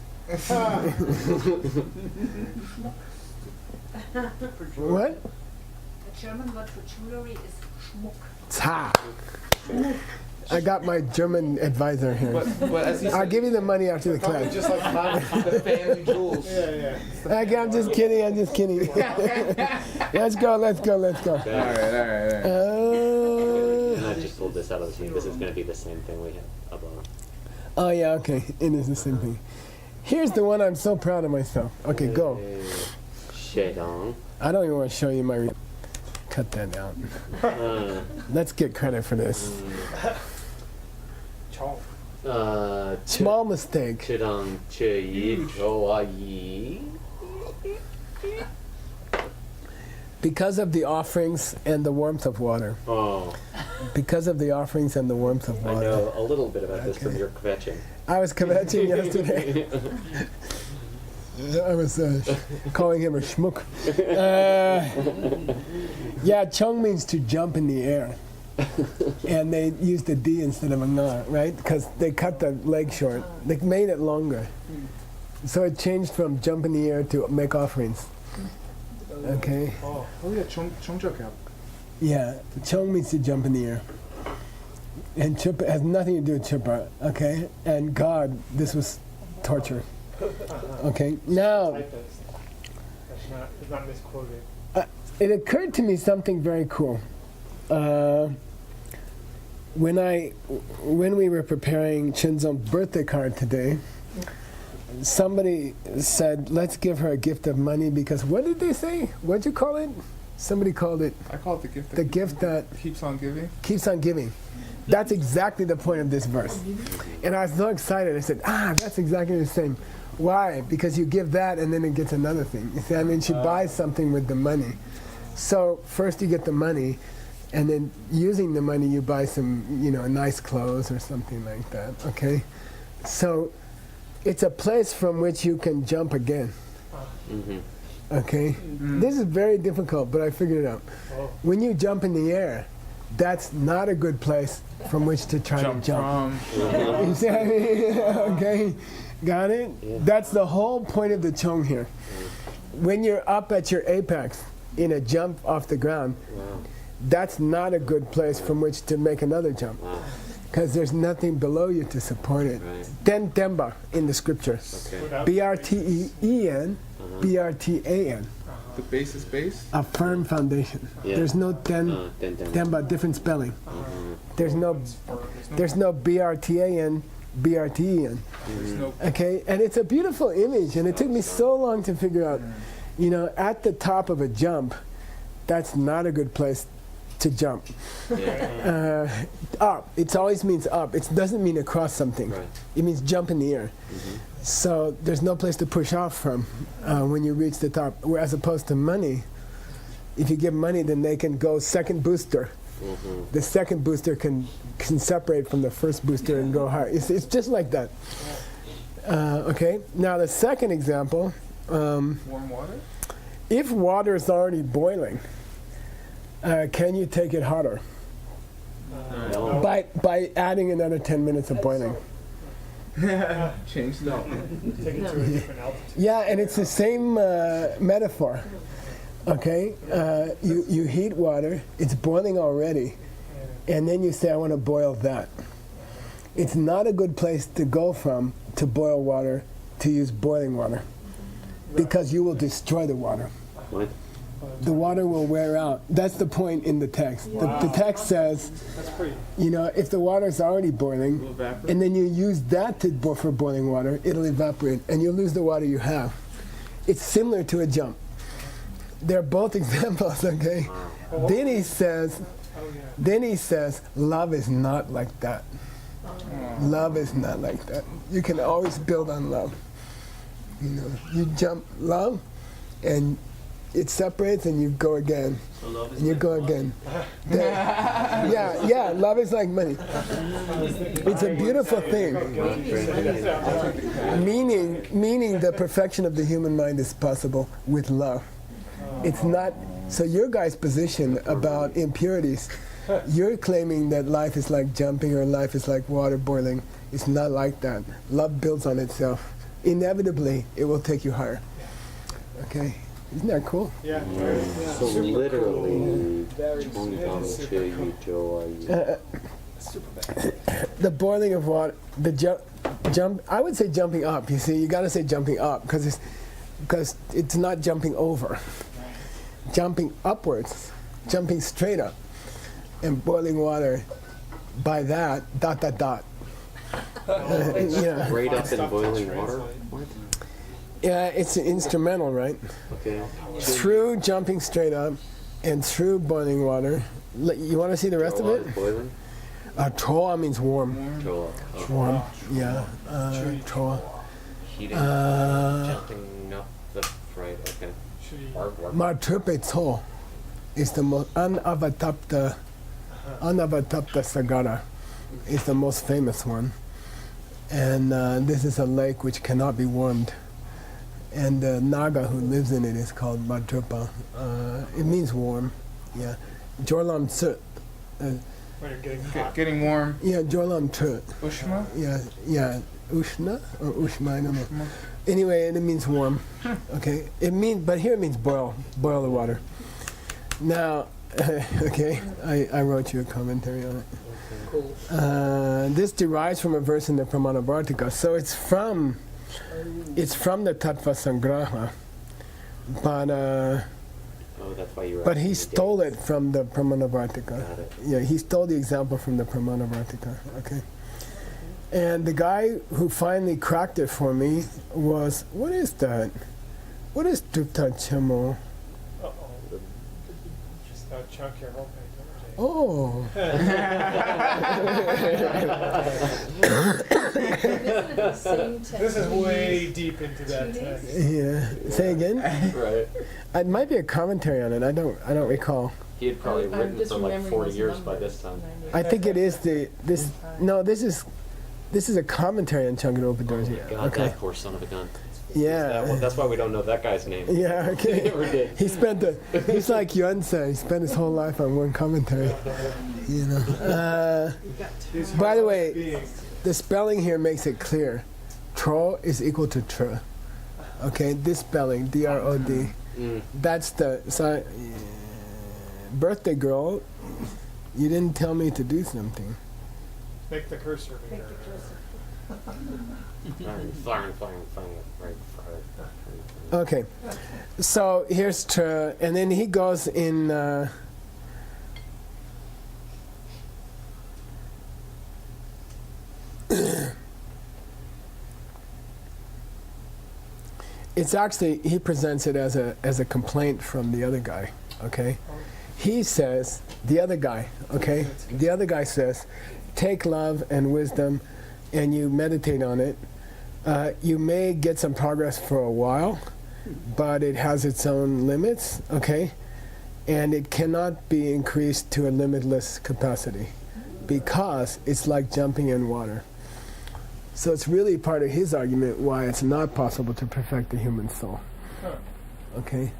What? The German word for jewelry is Schmuck. Tsa. I got my German advisor here. But as he I'll said, give you the money after the Probably class. just like mine. the family jewels. Yeah, yeah. Okay, I'm just kidding. Let's go. All right. And I Uh, just pulled this out of the team. This is going to be the same thing we have above. oh yeah, okay. It is the same thing. Here's the one I'm so proud of myself. Okay, go. Shedong. I don't even want to show you my. Cut that out. Let's get credit for this. Chong. Small mistake. Chidang Chi Choayi. Because of the offerings and the warmth of water. Oh, Because of the offerings and the warmth of I water. know a little bit about this from Okay. your kvetching. I was kvetching yesterday. I was calling him a schmuck. Yeah, Chung means to jump in the air. And they used a D instead of a na, right? Because they cut the leg short. They made it longer. So it changed from jump in the air to make offerings. Okay? Oh yeah, 청적합. Yeah, Chung means to jump in the air. And chupa has nothing to do with chupa, okay? And God, this was torture. Okay, now Typist. It's not misquoted. it occurred to me something very cool. When we were preparing Chinzong's birthday card today, somebody said, let's give her a gift of money because what did they say? What'd you call it? Somebody called it I call it the gift the that gift that keeps on giving. keeps on giving. That's exactly the point of this verse. And I was so excited. I said, that's exactly the same. Why? Because you give that and then it gets another thing. You see, I mean, she buys something with the money. So first you get the money, and then using the money you buy some, nice clothes or something like that, okay? So it's a place from which you can jump again, Mm-hmm. okay? This is very difficult, but I figured it out. Oh. When you jump in the air, that's not a good place from which to try to jump. From You see what I mean? Okay, got it? Yeah. That's the whole point of the chong here. When you're up at your apex in a jump off the ground, Wow. that's not a good place from which to make another jump Wow. because there's nothing below you to support it. Right. Den demba in the scripture. Okay. Without B-R-T-E-E-N, Uh-huh. B-R-T-A-N. the base is base. A firm foundation. Yeah. There's no den Den. demba, different spelling. Mhm. There's no B-R-T-A-N, B-R-T-E-N. There's no Okay, and it's a beautiful image, and it took me so long to figure out, at the top of a jump, that's not a good place to jump. Yeah. Up, it always means up. It doesn't mean across something. Right. It means jump in the air. Mhm. So there's no place to push off from when you reach the top. As opposed to money, if you give money, then they can go second booster. Mhm. The second booster can separate from the first booster and go higher. It's just like that. Okay. Now the second example, warm water. if water is already boiling, can you take it hotter No. by adding another 10 minutes of boiling? Change that. take it to a different altitude. Yeah, and it's the same metaphor. Okay, you heat water, it's boiling already, and then you say, I want to boil that. It's not a good place to go from to boil water to use boiling water because you will destroy the water. What? The water will wear out. That's the point in the text. The text says, That's pretty. if the water is already boiling, Will evaporate. and then you use that for boiling water, it'll evaporate, and you'll lose the water you have. It's similar to a jump. They're both examples, okay? Then he says, love is not like that. Love is not like that. You can always build on love. You jump love, and it separates, and you go again, and you go again. Yeah, love is like money. It's a beautiful thing. Meaning the perfection of the human mind is possible with love. It's not, so your guy's position about impurities, you're claiming that life is like jumping or life is like water boiling. It's not like that. Love builds on itself. Inevitably, it will take you higher. Okay? Isn't that cool? Yeah. So literally, Very The boiling of water, the jump, I would say jumping up. You see, you got to say jumping up because it's not jumping over. Jumping upwards, jumping straight up, and boiling water. By that, ... Yeah, straight up in boiling water? What? yeah, it's an instrumental, right? Okay. Through jumping straight up, and through boiling water. You want to see the rest of it? Boiling? Choa means warm. Choa. Warm. Yeah. Choa. Heating, jumping up the right. Okay. Martupe Tso is the most Anavatapta Sagara is the most famous one. And this is a lake which cannot be warmed. And the Naga who lives in it is called Martupa. It means warm. Yeah. Jorlam Tsu. When you're getting hot. Getting warm. Yeah, Jorlam Tsu. Ushma? Yeah. Ushna or Ushma, I don't know. Anyway, it means warm. Okay. But here it means boil the water. Now, okay, I wrote you a commentary on it. Cool. This derives from a verse in the Pramanavartika. So it's from the Tattva Sangraha, That's why you. but he stole it from the Pramanavartika. Got it. Yeah, he stole the example from the Pramanavartika. Okay. And the guy who finally cracked it for me was, what is that? What is Dutta Chemo? Uh-oh. Just chunk your whole page. Oh. This is way deep into that text. Yeah. Say again? Right. It might be a commentary on it. I don't recall. He had probably I'm written just for like remembering 40 those years by numbers. this time. I think it is this is a commentary on Changaropa Oh my Dorji. God, Okay. that poor son of a gun. Yeah. That's why we don't know that guy's name. Yeah, okay. He never did. He's like Yuanse. He spent his whole life on one commentary. You know. By the way, the spelling here makes it clear. Tro is equal to tr. Okay, this spelling, D-R-O-D. That's birthday girl, you didn't tell me to do something. Make the cursor bigger. Fire. Right. Okay, so here's tr, and then he goes in. It's actually, he presents it as a complaint from the other guy. Okay, he says the other guy. Okay, the other guy says, take love and wisdom, and you meditate on it. You may get some progress for a while, but it has its own limits, okay? And it cannot be increased to a limitless capacity because it's like jumping in water. So it's really part of his argument why it's not possible to perfect the human soul, okay?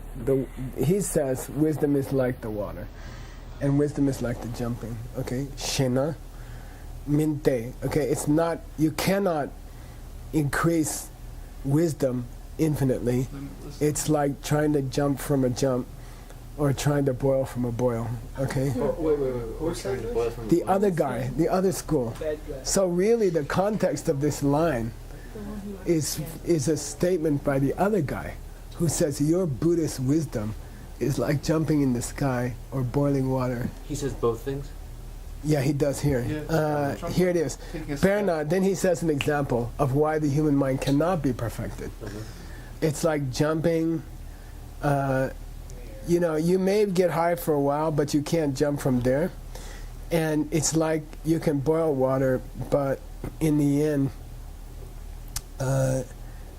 He says wisdom is like the water, and wisdom is like the jumping, okay? Shena, minte, okay? It's not, you cannot increase wisdom infinitely. It's like trying to jump from a jump or trying to boil from a boil, okay? Wait. Who's trying to boil from The other guy, the other school. So really the context of this line is a statement by the other guy who says your Buddhist wisdom is like jumping in the sky or boiling water. He says both things? Yeah, he does here. Here it is. Bernard, then he says an example of why the human mind cannot be perfected. It's like jumping. You may get high for a while, but you can't jump from there. And it's like you can boil water, but in the end,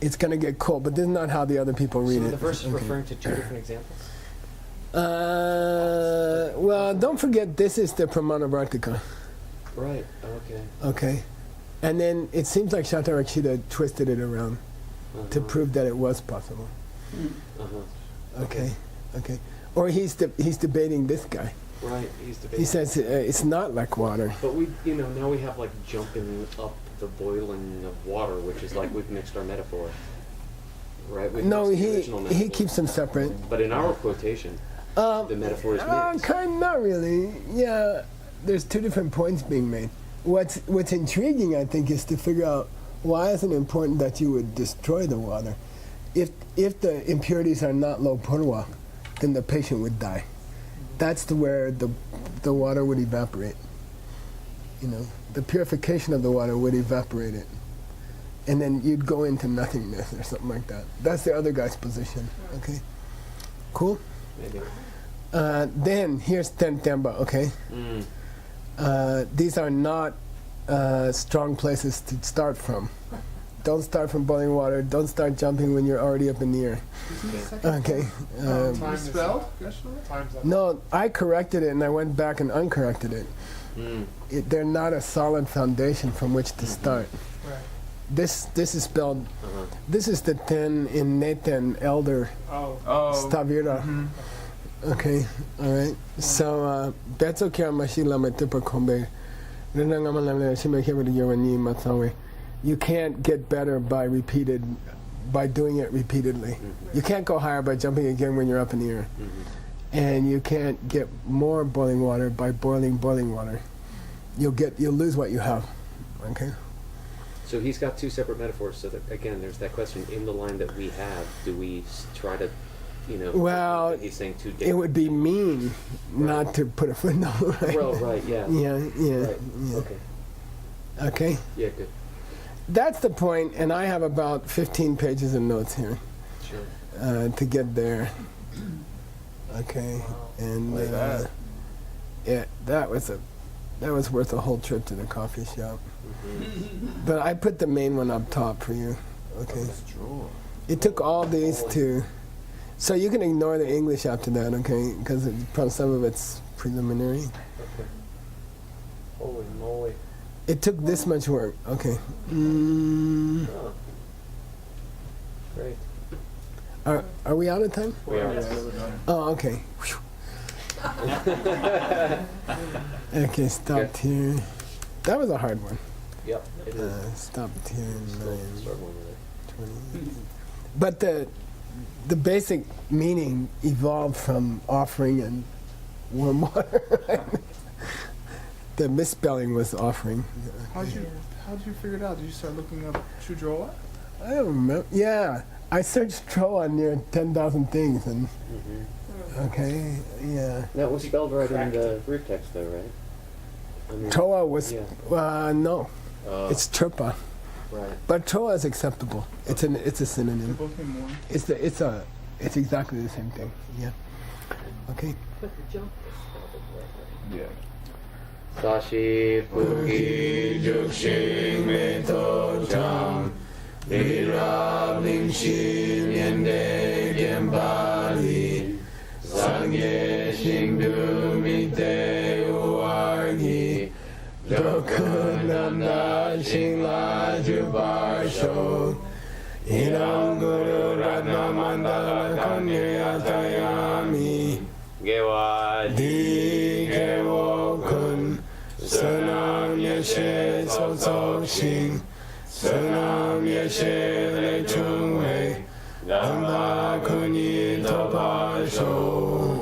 it's going to get cold. But this is not how the other people read it. So the verse is referring to two different examples? Well, don't forget, this is the Pramanavartika. Right, okay. Okay. And then it seems like Shatarakshita twisted it around to prove that it was possible. Okay. Or he's debating this guy. Right, he's debating. He says it's not like water. But now we have like jumping up the boiling of water, which is like we've mixed our metaphor. Right? We've No, mixed the he original metaphor. keeps them separate. But in our quotation, the metaphor is mixed. Not really. Yeah, there's two different points being made. What's intriguing, I think, is to figure out why is it important that you would destroy the water. If the impurities are not low purva, then the patient would die. That's where the water would evaporate. The purification of the water would evaporate it. And then you'd go into nothingness or something like that. That's the other guy's position. Okay? Cool? Maybe. Then here's Tentemba, okay? these are not strong places to start from. Don't start from boiling water. Don't start jumping when you're already up in the air. Okay. Time is spelled? Time's up. No, I corrected it and I went back and uncorrected it. They're not a solid foundation from which to start. Right. This is spelled. This is the 10 in Nathan Elder Oh. Stavira. Okay, all right. So Betso Kya Mashila Matipa Kombe. You can't get better by doing it repeatedly. You can't go higher by jumping again when you're up in the air. And you can't get more boiling water by boiling water. You'll lose what you have. Okay. So he's got two separate metaphors. So that, again, there's that question in the line that we have. Do we try to, Well, he's saying two different. it would be mean not to put a footnote. Right? Well, right, yeah. Yeah. Right. Yeah. Okay. Okay. Yeah, good. That's the point, and I have about 15 pages of notes here Sure. to get there. Okay, and yeah, that was worth a whole trip to the coffee shop. But I put the main one up top for you. Okay. It took all these to, so you can ignore the English after that, okay? Because some of it's preliminary. Okay. Holy moly. It took this much work. Okay. Oh. Great. Are we out of time? We are. Oh, okay. Okay, stopped here. That was a hard one. Yep, it is. Stopped here. Start one with it. 20. But the basic meaning evolved from offering and warm water. Right? The misspelling was offering. How'd you figure it out? Did you start looking up Chudroa? I don't remember. Yeah, I searched Troa near 10,000 things, and okay, yeah. That was spelled right in the brief text, though, right? I mean, Troa was no, it's Trpa, right. but Troa is acceptable. It's a They synonym. both mean one. It's exactly the same thing. Yeah. Okay. But the jump is spelled right. Yeah. Sashi Puki Jukshin Meto Cham Lirab Lingshin Yende Gembali Sangye Shingdu Mite Uargi Jokunanda Shingla Jubarsho Iram Guru Ratna Mandala Kanyatayami Gewa Di Gewo Kun Sanam Yeshe So So Shing Sanam Yeshe Le Chung Wei Dhamma Kuni Topa Sho